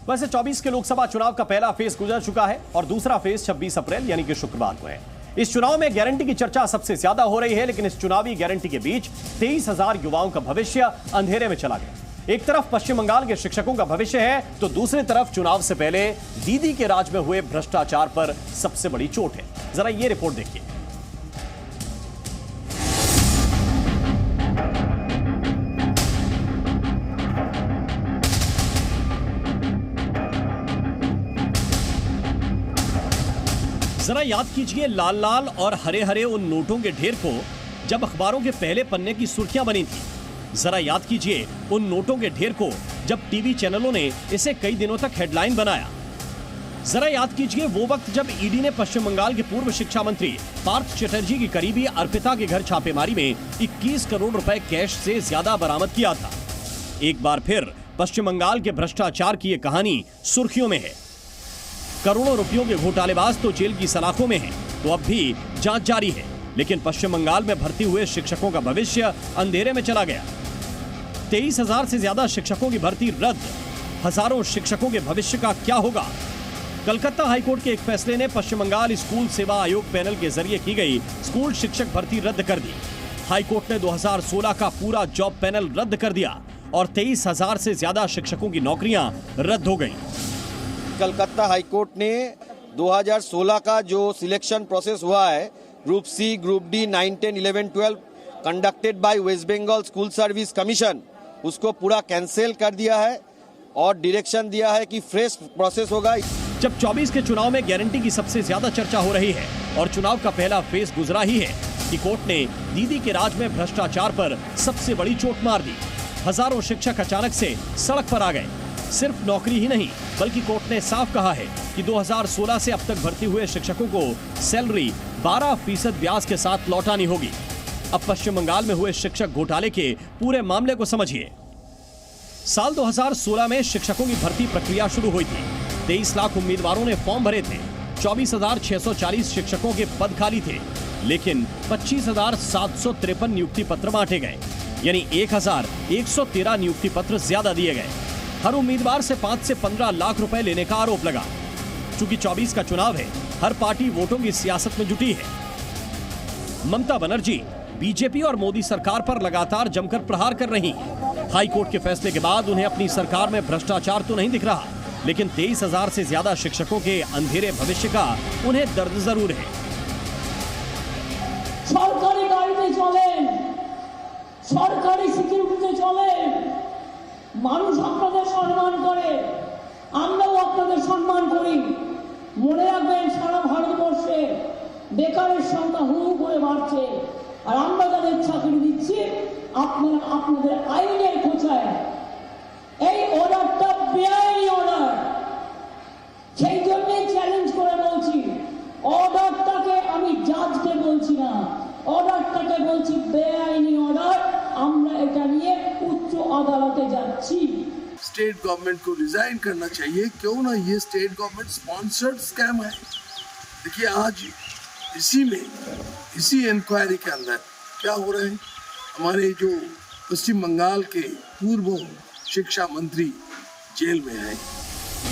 वैसे 24 के लोकसभा चुनाव का पहला फेज गुजर चुका है और दूसरा फेज 26 अप्रैल यानी कि शुक्रवार को है। इस चुनाव में गारंटी की चर्चा सबसे ज्यादा हो रही है, लेकिन इस चुनावी गारंटी के बीच 23,000 युवाओं का भविष्य अंधेरे में चला गया। एक तरफ पश्चिम बंगाल के शिक्षकों का भविष्य है, तो दूसरी तरफ चुनाव से पहले दीदी के राज में हुए भ्रष्टाचार पर सबसे बड़ी चोट है। जरा ये रिपोर्ट देखिए। जरा याद कीजिए लाल लाल और हरे हरे उन नोटों के ढेर को जब अखबारों के पहले पन्ने की सुर्खियां बनी थी। जरा याद कीजिए उन नोटों के ढेर को जब टीवी चैनलों ने इसे कई दिनों तक हेडलाइन बनाया। जरा याद कीजिए वो वक्त जब ईडी ने पश्चिम बंगाल के पूर्व शिक्षा मंत्री पार्थ चटर्जी की करीबी अर्पिता के घर छापेमारी में 21 करोड़ रुपए कैश से ज्यादा बरामद किया था। एक बार फिर पश्चिम बंगाल के भ्रष्टाचार की यह कहानी सुर्खियों में है। करोड़ों रुपयों के घोटालेबाज तो जेल की सलाखों में हैं, तो अब भी जांच जारी है, लेकिन पश्चिम बंगाल में भर्ती हुए शिक्षकों का भविष्य अंधेरे में चला गया। 23,000 से ज्यादा शिक्षकों की भर्ती रद्द। हजारों शिक्षकों के भविष्य का क्या होगा? कलकत्ता हाईकोर्ट के एक फैसले ने पश्चिम बंगाल स्कूल सेवा आयोग पैनल के जरिए की गई स्कूल शिक्षक भर्ती रद्द कर दी। हाईकोर्ट ने 2016 का पूरा जॉब पैनल रद्द कर दिया और 23,000 से ज्यादा शिक्षकों की नौकरियां रद्द हो गई। कलकत्ता हाईकोर्ट ने 2016 का जो सिलेक्शन प्रोसेस हुआ है, group C, group D, 9, 10, 11, 12 conducted by West Bengal school service commission, उसको पूरा कैंसिल कर दिया है और डायरेक्शन दिया है कि फ्रेश प्रोसेस होगा। जब 24 के चुनाव में गारंटी की सबसे ज्यादा चर्चा हो रही है और चुनाव का पहला फेज गुजरा ही है कि कोर्ट ने दीदी के राज में भ्रष्टाचार पर सबसे बड़ी चोट मार दी। हजारों शिक्षक अचानक से सड़क पर आ गए। सिर्फ नौकरी ही नहीं, बल्कि कोर्ट ने साफ कहा है कि 2016 से अब तक भर्ती हुए शिक्षकों को सैलरी 12% ब्याज के साथ लौटानी होगी। अब पश्चिम बंगाल में हुए शिक्षक घोटाले के पूरे मामले को समझिए। साल 2016 में शिक्षकों की भर्ती प्रक्रिया शुरू हुई थी। 23 लाख उम्मीदवारों ने फॉर्म भरे थे। 24,640 शिक्षकों के पद खाली थे, लेकिन 25,753 नियुक्ति पत्र बांटे गए, यानी 1,113 नियुक्ति पत्र ज्यादा दिए गए। हर उम्मीदवार से 5 से 15 लाख रुपए लेने का आरोप लगा। चूंकि 24 का चुनाव है, हर पार्टी वोटों की सियासत में जुटी है। ममता बनर्जी बीजेपी और मोदी सरकार पर लगातार जमकर प्रहार कर रही हैं। हाईकोर्ट के फैसले के बाद उन्हें अपनी सरकार में भ्रष्टाचार तो नहीं दिख रहा, लेकिन 23,000 से ज्यादा शिक्षकों के अंधेरे भविष्य का उन्हें दर्द जरूर है। सरकारी गाड़ीते चलें, सरकारी सिक्योरिटीते चलें, মানুষ আপনাদের সম্মান করে, আমরাও আপনাদের সম্মান করি। মনে রাখবেন সারা ভারতবর্ষে বেকারের সংখ্যা হু হু করে বাড়ছে, আর আমরা যাদের চাকরি দিচ্ছি আপনারা আপনাদের আইনের খোঁচায়। এই অর্ডারটা বেআইনি অর্ডার, সেই জন্যই চ্যালেঞ্জ করে বলছি অর্ডারটাকে আমি জাজকে বলছি না, অর্ডারটাকে বলছি বেআইনি অর্ডার। আমরা এটা নিয়ে উচ্চ আদালতে যাচ্ছি। स्टेट गवर्नमेंट को रिजाइन करना चाहिए, क्यों ना ये स्टेट गवर्नमेंट स्पॉन्सर्ड स्कैम है। देखिए आज इसी इंक्वायरी के अंदर क्या हो रहा है, हमारे जो पश्चिम बंगाल के पूर्व शिक्षा मंत्री जेल में है।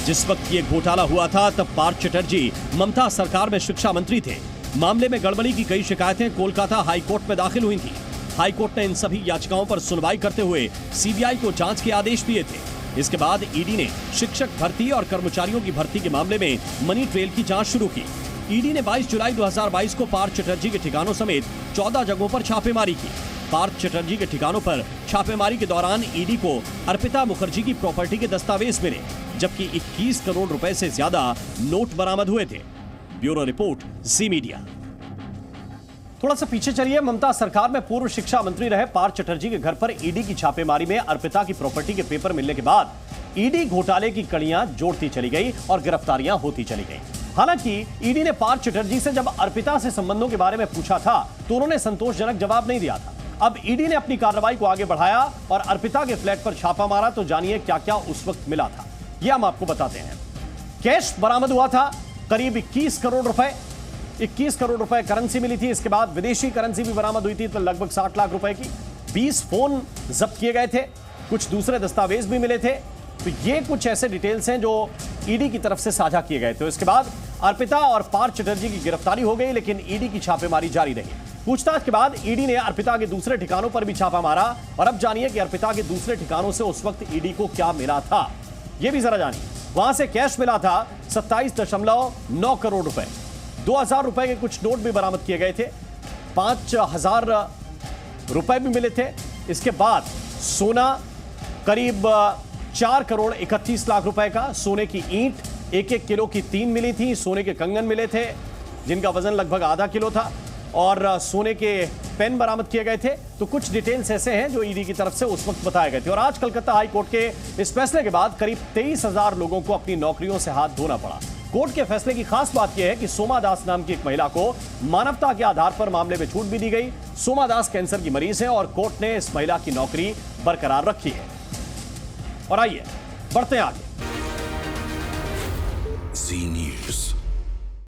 जिस वक्त ये घोटाला हुआ था तब पार्थ चटर्जी ममता सरकार में शिक्षा मंत्री थे। मामले में गड़बड़ी की कई शिकायतें कोलकाता हाईकोर्ट में दाखिल हुई थी। हाईकोर्ट ने इन सभी याचिकाओं पर सुनवाई करते हुए सीबीआई को जांच के आदेश दिए थे। इसके बाद ईडी ने शिक्षक भर्ती और कर्मचारियों की भर्ती के मामले में मनी ट्रेल की जांच शुरू की। ईडी ने 22 जुलाई 2022 को पार्थ चटर्जी के ठिकानों समेत 14 जगहों पर छापेमारी की। पार्थ चटर्जी के ठिकानों पर छापेमारी के दौरान ईडी को अर्पिता मुखर्जी की प्रॉपर्टी के दस्तावेज मिले, जबकि 21 करोड़ रुपए से ज्यादा नोट बरामद हुए थे। ब्यूरो रिपोर्ट, जी मीडिया। थोड़ा सा पीछे चलिए। ममता सरकार में पूर्व शिक्षा मंत्री रहे पार्थ चटर्जी के घर पर ईडी की छापेमारी में अर्पिता की प्रॉपर्टी के पेपर मिलने के बाद ईडी घोटाले की कड़ियां जोड़ती चली गई और गिरफ्तारियां होती चली गई। हालांकि ईडी ने पार्थ चटर्जी से जब अर्पिता से संबंधों के बारे में पूछा था तो उन्होंने संतोषजनक जवाब नहीं दिया था। अब ईडी ने अपनी कार्रवाई को आगे बढ़ाया और अर्पिता के फ्लैट पर छापा मारा, तो जानिए क्या क्या उस वक्त मिला था, यह हम आपको बताते हैं। कैश बरामद हुआ था करीब 21 करोड़ रुपए। 21 करोड़ रुपए करेंसी मिली थी। इसके बाद विदेशी करेंसी भी बरामद हुई थी, तो लगभग 60 लाख रुपए की। 20 फोन जब्त किए गए थे। कुछ दूसरे दस्तावेज भी मिले थे। तो ये कुछ ऐसे डिटेल्स हैं जो ईडी की तरफ से साझा किए गए थे। इसके बाद अर्पिता और पार्थ चटर्जी की गिरफ्तारी हो गई, लेकिन ईडी की छापेमारी जारी रही। पूछताछ के बाद ईडी ने अर्पिता के दूसरे ठिकानों पर भी छापा मारा, और अब जानिए कि अर्पिता के दूसरे ठिकानों से उस वक्त ईडी को क्या मिला था, यह भी जरा जानिए। वहां से कैश मिला था 27.9 करोड़ रुपए, 2000 रुपए के कुछ नोट भी बरामद किए गए थे, 5000 रुपए भी मिले थे। इसके बाद सोना करीब 4 करोड़ 31 लाख रुपए का, सोने की ईंट 1-1 किलो की 3 मिली थी, सोने के कंगन मिले थे जिनका वजन लगभग आधा किलो था, और सोने के पेन बरामद किए गए थे। तो कुछ डिटेल्स ऐसे हैं जो ईडी की तरफ से उस वक्त बताए गए थे। और आज कलकत्ता हाई कोर्ट के इस फैसले के बाद करीब 23,000 लोगों को अपनी नौकरियों से हाथ धोना पड़ा। कोर्ट के फैसले की खास बात यह है कि सोमा दास नाम की एक महिला को मानवता के आधार पर मामले में छूट भी दी गई। सोमा दास कैंसर की मरीज है और कोर्ट ने इस महिला की नौकरी बरकरार रखी है। और आइए बढ़ते हैं आगे। जी न्यूज़।